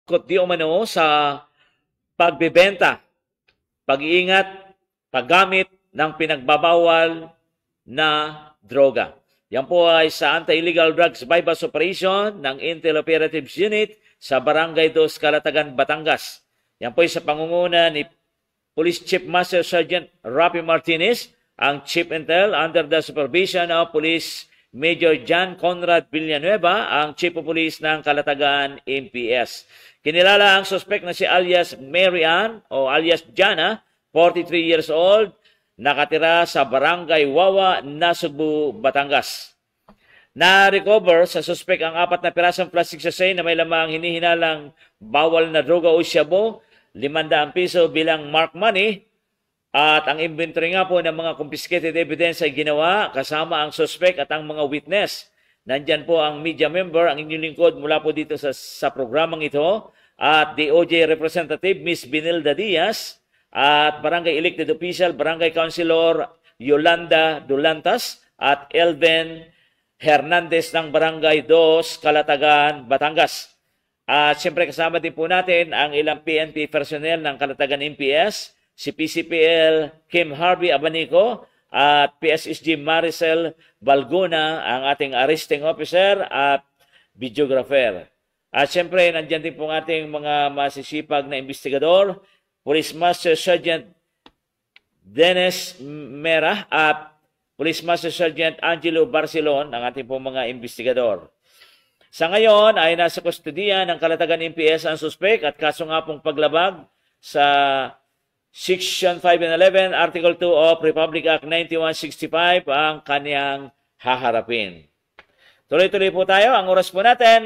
pag-iikot di umano sa pagbebenta, pag-iingat, paggamit ng pinagbabawal na droga. Yan po ay sa Anti-Illegal Drugs Bypass Operation ng Intel Operatives Unit sa Barangay 2, Calatagan, Batangas. Yan po ay sa pangunguna ni Police Chief Master Sergeant Rafi Martinez, ang Chief Intel, under the supervision of Police Major John Conrad Villanueva, ang Chief of Police ng Calatagan MPS. Kinilala ang suspect na si alias Mary Ann o alias Jana, 43 years old, nakatira sa Barangay Wawa, Nasugbu, Batangas. Na-recover sa suspect ang 4 na pirasong plastic sachet na may lamang hinihinalang bawal na droga o shabu, 500 piso bilang mark money, at ang inventory nga po ng mga confiscated evidence ay ginawa kasama ang suspect at ang mga witness. Nandyan po ang media member, ang inyong lingkod mula po dito sa programang ito, at DOJ Representative Ms. Binilda Diaz, at Barangay Elected Official, Barangay Councilor Yolanda Dulantas, at Elven Hernandez ng Barangay 2, Calatagan, Batangas. At siyempre kasama din po natin ang ilang PNP personnel ng Calatagan MPS, si PCPL Kim Harvey Abanico at PSSG Maricel Balguna, ang ating arresting officer at videographer. At siyempre nandiyan din po ang ating mga masisipag na investigador, Police Master Sergeant Dennis Mera at Police Master Sergeant Angelo Barcelon, ang ating po mga investigador. Sa ngayon ay nasa kustodiya ng Calatagan MPS ang suspect at kaso nga pong paglabag sa Section 5 and 11, Article 2 of Republic Act 9165 ang kanyang haharapin. Tuloy-tuloy po tayo. Ang oras po natin